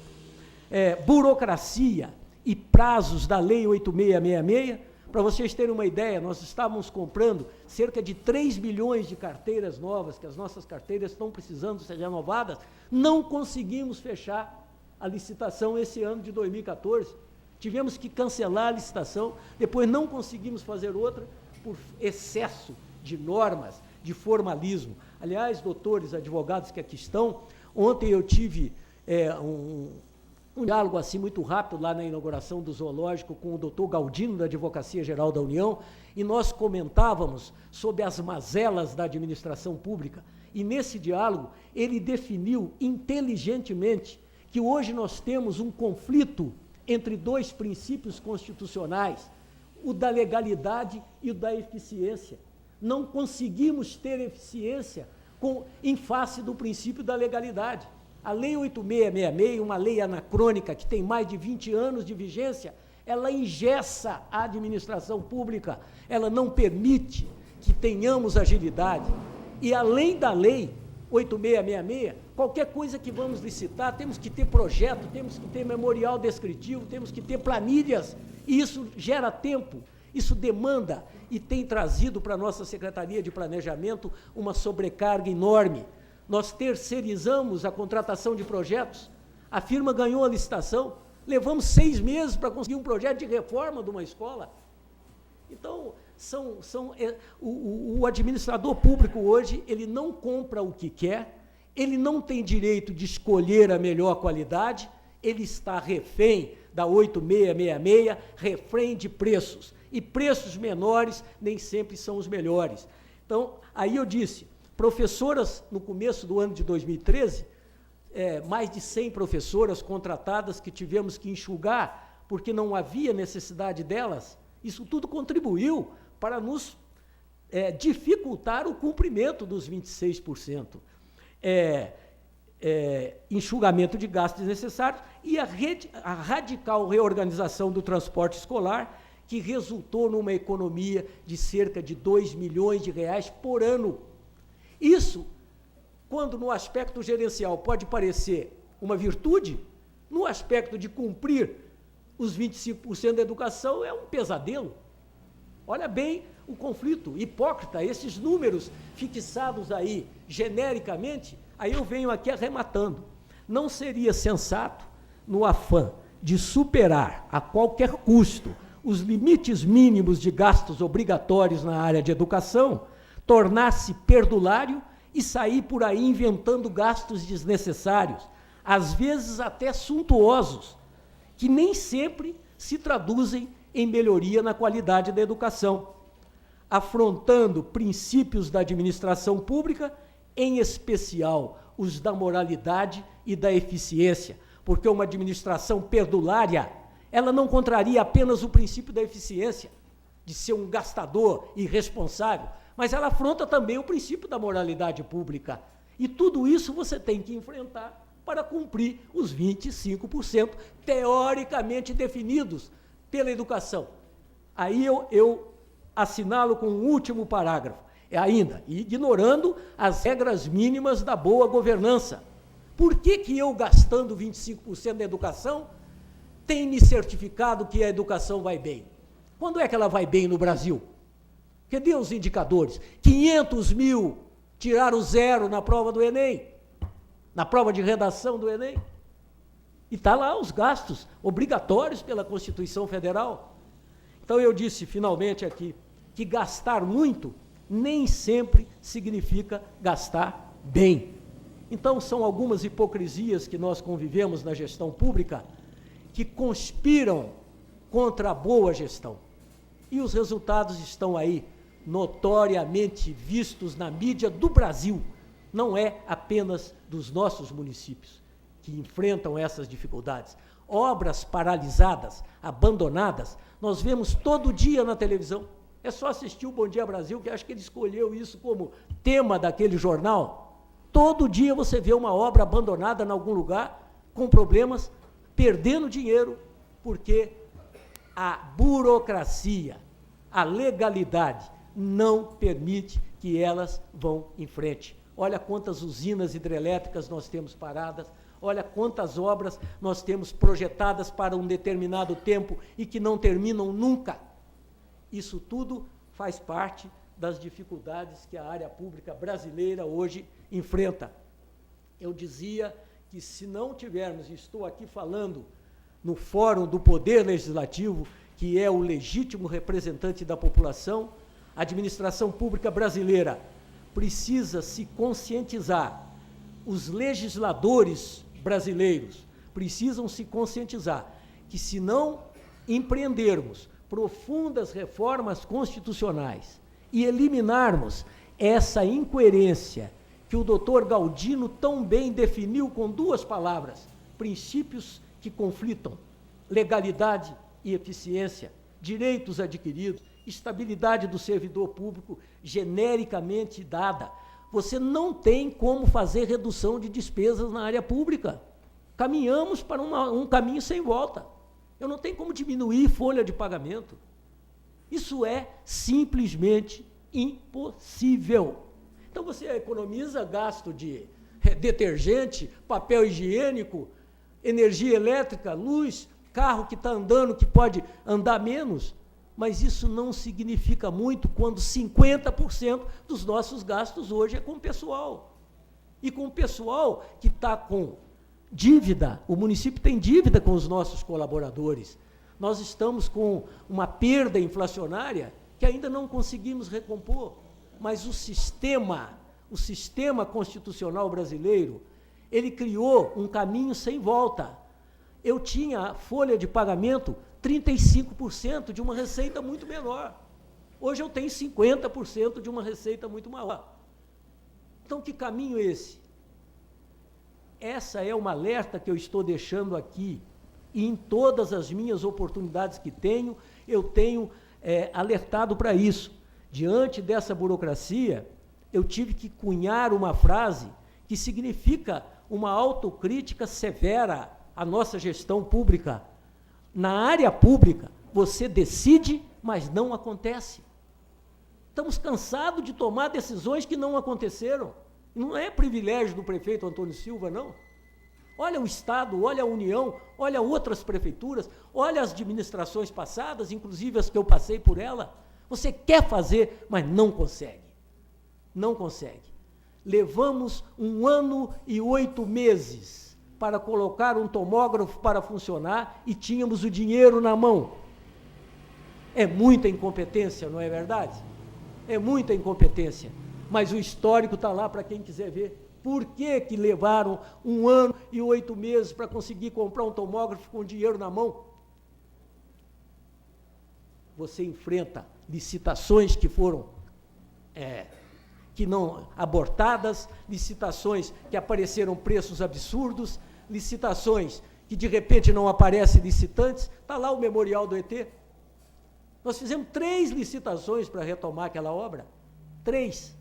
Burocracia e prazos da Lei 8666, para vocês terem uma ideia, nós estávamos comprando cerca de 3 milhões de carteiras novas, que as nossas carteiras estão precisando ser renovadas, não conseguimos fechar a licitação esse ano de 2014, tivemos que cancelar a licitação, depois não conseguimos fazer outra por excesso de normas, de formalismo. Aliás, doutores, advogados que aqui estão, ontem eu tive um diálogo assim muito rápido lá na inauguração do zoológico com o doutor Galdino, da Advocacia Geral da União, e nós comentávamos sobre as mazelas da administração pública, e nesse diálogo ele definiu inteligentemente que hoje nós temos um conflito entre dois princípios constitucionais, o da legalidade e o da eficiência. Não conseguimos ter eficiência em face do princípio da legalidade. A Lei 8666, uma lei anacrônica que tem mais de 20 anos de vigência, ela engessa a administração pública, ela não permite que tenhamos agilidade. E além da Lei 8666, qualquer coisa que vamos licitar, temos que ter projeto, temos que ter memorial descritivo, temos que ter planilhas, e isso gera tempo, isso demanda e tem trazido para a nossa Secretaria de Planejamento uma sobrecarga enorme. Nós terceirizamos a contratação de projetos, a firma ganhou a licitação, levamos 6 meses para conseguir um projeto de reforma de uma escola. Então, o administrador público hoje, ele não compra o que quer, ele não tem direito de escolher a melhor qualidade, ele está refém da 8666, refém de preços, e preços menores nem sempre são os melhores. Então, aí eu disse, professoras, no começo do ano de 2013, mais de 100 professoras contratadas que tivemos que enxugar, porque não havia necessidade delas, isso tudo contribuiu para nos dificultar o cumprimento dos 26%. Enxugamento de gastos desnecessários e a radical reorganização do transporte escolar, que resultou numa economia de cerca de 2 milhões de reais por ano. Isso, quando no aspecto gerencial pode parecer uma virtude, no aspecto de cumprir os 25% da educação é um pesadelo. Olha bem o conflito hipócrita, esses números fixados aí genericamente, aí eu venho aqui arrematando. Não seria sensato, no afã de superar a qualquer custo os limites mínimos de gastos obrigatórios na área de educação, tornar-se perdulário e sair por aí inventando gastos desnecessários, às vezes até suntuosos, que nem sempre se traduzem em melhoria na qualidade da educação, afrontando princípios da administração pública, em especial os da moralidade e da eficiência, porque uma administração perdulária, ela não contraria apenas o princípio da eficiência, de ser um gastador irresponsável, mas ela afronta também o princípio da moralidade pública. E tudo isso você tem que enfrentar para cumprir os 25% teoricamente definidos pela educação. Aí eu assinalo com um último parágrafo, ainda, ignorando as regras mínimas da boa governança. Por que eu, gastando 25% da educação, tenho me certificado que a educação vai bem? Quando é que ela vai bem no Brasil? Cadê os indicadores? 500 mil tiraram 0 na prova do Enem, na prova de redação do Enem. E está lá os gastos obrigatórios pela Constituição Federal. Então, eu disse, finalmente, aqui, que gastar muito nem sempre significa gastar bem. Então, são algumas hipocrisias que nós convivemos na gestão pública que conspiram contra a boa gestão. E os resultados estão aí, notoriamente vistos na mídia do Brasil. Não é apenas dos nossos municípios que enfrentam essas dificuldades. Obras paralisadas, abandonadas, nós vemos todo dia na televisão. É só assistir o Bom Dia Brasil, que acho que ele escolheu isso como tema daquele jornal. Todo dia você vê uma obra abandonada em algum lugar, com problemas, perdendo dinheiro, porque a burocracia, a legalidade, não permite que elas vão em frente. Olha quantas usinas hidrelétricas nós temos paradas, olha quantas obras nós temos projetadas para um determinado tempo e que não terminam nunca. Isso tudo faz parte das dificuldades que a área pública brasileira hoje enfrenta. Eu dizia que se não tivermos, estou aqui falando no Fórum do Poder Legislativo, que é o legítimo representante da população, a administração pública brasileira precisa se conscientizar, os legisladores brasileiros precisam se conscientizar que, se não empreendermos profundas reformas constitucionais e eliminarmos essa incoerência que o doutor Galdino tão bem definiu com 2 palavras, princípios que conflitam, legalidade e eficiência, direitos adquiridos, estabilidade do servidor público genericamente dada. Você não tem como fazer redução de despesas na área pública. Caminhamos para um caminho sem volta. Eu não tenho como diminuir folha de pagamento. Isso é simplesmente impossível. Então, você economiza gasto de detergente, papel higiênico, energia elétrica, luz, carro que está andando, que pode andar menos, mas isso não significa muito quando 50% dos nossos gastos hoje é com o pessoal. E com o pessoal que está com dívida, o município tem dívida com os nossos colaboradores. Nós estamos com uma perda inflacionária que ainda não conseguimos recompor, mas o sistema constitucional brasileiro, ele criou um caminho sem volta. Eu tinha folha de pagamento 35% de uma receita muito menor. Hoje eu tenho 50% de uma receita muito maior. Então, que caminho é esse? Essa é uma alerta que eu estou deixando aqui, e em todas as minhas oportunidades que tenho, eu tenho alertado para isso. Diante dessa burocracia, eu tive que cunhar uma frase que significa uma autocrítica severa à nossa gestão pública. Na área pública, você decide, mas não acontece. Estamos cansados de tomar decisões que não aconteceram. Não é privilégio do prefeito Antônio Silva, não. Olha o Estado, olha a União, olha outras prefeituras, olha as administrações passadas, inclusive as que eu passei por ela. Você quer fazer, mas não consegue. Não consegue. Levamos 1 ano e 8 meses para colocar um tomógrafo para funcionar e tínhamos o dinheiro na mão. É muita incompetência, não é verdade? É muita incompetência. Mas o histórico está lá para quem quiser ver. Por que levaram 1 ano e 8 meses para conseguir comprar um tomógrafo com dinheiro na mão? Você enfrenta licitações que foram que não abortadas, licitações que apareceram preços absurdos, licitações que de repente não aparecem licitantes. Está lá o memorial do ET. Nós fizemos 3 licitações para retomar aquela obra. 3.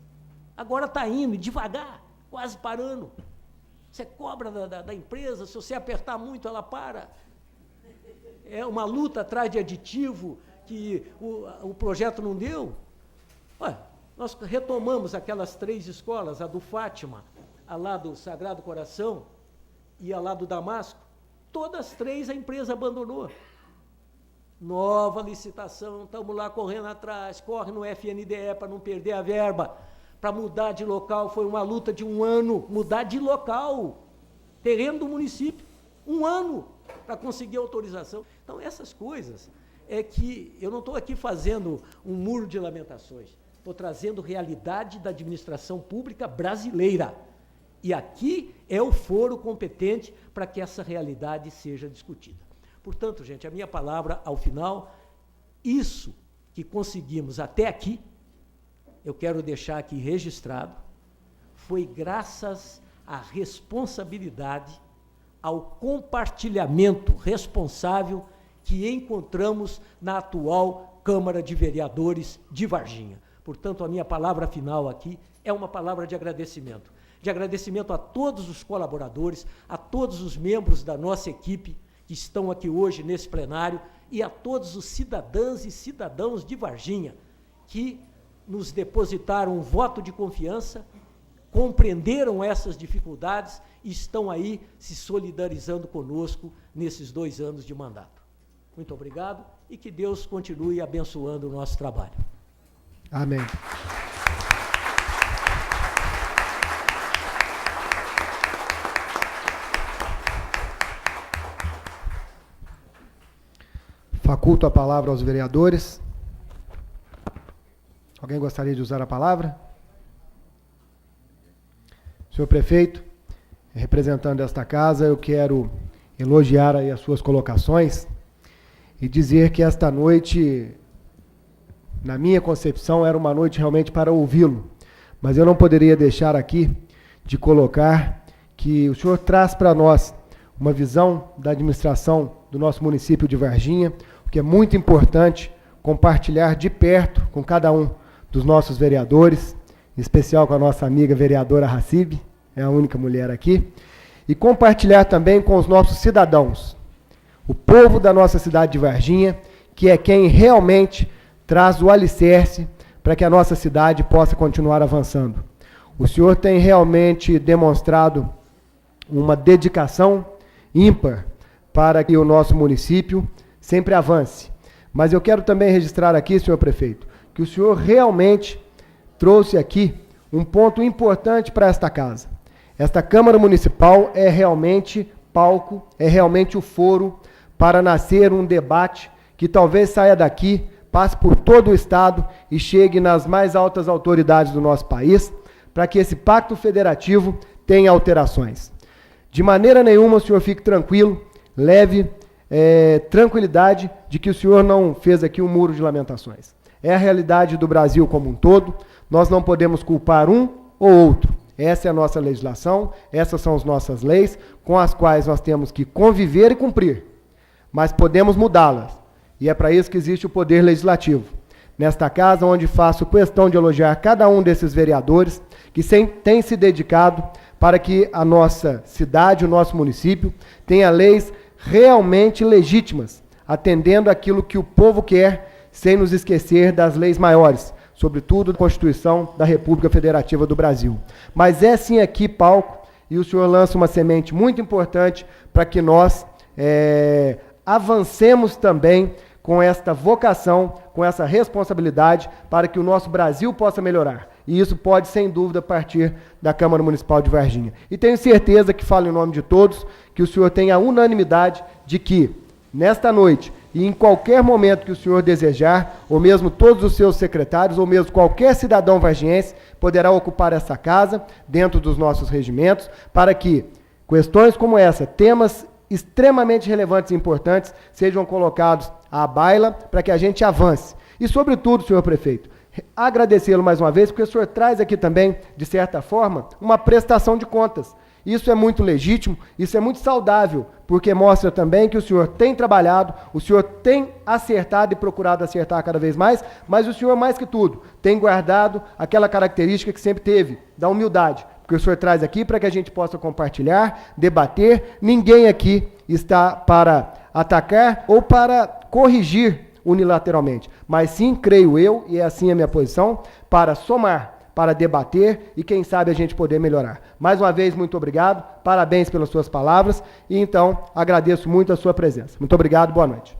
Agora está indo devagar, quase parando. Você cobra da empresa, se você apertar muito, ela para. É uma luta atrás de aditivo que o projeto não deu. Olha, nós retomamos aquelas 3 escolas, a do Fátima, a lá do Sagrado Coração e a lá do Damasco. Todas 3 a empresa abandonou. Nova licitação, estamos lá correndo atrás, corre no FNDE para não perder a verba. Para mudar de local, foi uma luta de 1 ano, mudar de local, terreno do município, 1 ano para conseguir autorização. Então, essas coisas é que eu não estou aqui fazendo um muro de lamentações, estou trazendo realidade da administração pública brasileira. E aqui é o foro competente para que essa realidade seja discutida. Portanto, gente, a minha palavra, ao final, isso que conseguimos até aqui, eu quero deixar aqui registrado, foi graças à responsabilidade, ao compartilhamento responsável que encontramos na atual Câmara de Vereadores de Varginha. Portanto, a minha palavra final aqui é uma palavra de agradecimento a todos os colaboradores, a todos os membros da nossa equipe que estão aqui hoje nesse plenário e a todos os cidadãs e cidadãos de Varginha que nos depositaram um voto de confiança, compreenderam essas dificuldades e estão aí se solidarizando conosco nesses 2 anos de mandato. Muito obrigado e que Deus continue abençoando o nosso trabalho. Amém. Faculto a palavra aos vereadores. Alguém gostaria de usar a palavra? Senhor prefeito, representando esta casa, eu quero elogiar aí as suas colocações e dizer que esta noite, na minha concepção, era uma noite realmente para ouvi-lo, mas eu não poderia deixar aqui de colocar que o senhor traz para nós uma visão da administração do nosso município de Varginha, o que é muito importante compartilhar de perto com cada um dos nossos vereadores, em especial com a nossa amiga vereadora Hassib, é a única mulher aqui, e compartilhar também com os nossos cidadãos, o povo da nossa cidade de Varginha, que é quem realmente traz o alicerce para que a nossa cidade possa continuar avançando. O senhor tem realmente demonstrado uma dedicação ímpar para que o nosso município sempre avance. Mas eu quero também registrar aqui, senhor prefeito, que o senhor realmente trouxe aqui um ponto importante para esta casa. Esta Câmara Municipal é realmente palco, é realmente o foro para nascer um debate que talvez saia daqui, passe por todo o Estado e chegue nas mais altas autoridades do nosso país, para que esse pacto federativo tenha alterações. De maneira nenhuma o senhor fique tranquilo, leve tranquilidade de que o senhor não fez aqui um muro de lamentações. É a realidade do Brasil como um todo, nós não podemos culpar um ou outro. Essa é a nossa legislação, essas são as nossas leis, com as quais nós temos que conviver e cumprir, mas podemos mudá-las, e é para isso que existe o Poder Legislativo. Nesta casa, onde faço questão de elogiar cada um desses vereadores que têm se dedicado para que a nossa cidade, o nosso município, tenha leis realmente legítimas, atendendo aquilo que o povo quer, sem nos esquecer das leis maiores, sobretudo da Constituição da República Federativa do Brasil. Mas é sim aqui palco, e o senhor lança uma semente muito importante para que nós avancemos também com esta vocação, com essa responsabilidade, para que o nosso Brasil possa melhorar. E isso pode, sem dúvida, partir da Câmara Municipal de Varginha. E tenho certeza que falo em nome de todos, que o senhor tem a unanimidade de que, nesta noite, e em qualquer momento que o senhor desejar, ou mesmo todos os seus secretários, ou mesmo qualquer cidadão vargiense, poderá ocupar essa casa, dentro dos nossos regimentos, para que questões como essa, temas extremamente relevantes e importantes, sejam colocados à baila, para que a gente avance. E, sobretudo, senhor prefeito, agradecê-lo mais uma vez, porque o senhor traz aqui também, de certa forma, uma prestação de contas. Isso é muito legítimo, isso é muito saudável, porque mostra também que o senhor tem trabalhado, o senhor tem acertado e procurado acertar cada vez mais, mas o senhor, mais que tudo, tem guardado aquela característica que sempre teve, da humildade, porque o senhor traz aqui para que a gente possa compartilhar, debater. Ninguém aqui está para atacar ou para corrigir unilateralmente, mas sim, creio eu, e é assim a minha posição, para somar, para debater e, quem sabe, a gente poder melhorar. Mais uma vez, muito obrigado, parabéns pelas suas palavras e, então, agradeço muito a sua presença. Muito obrigado, boa noite.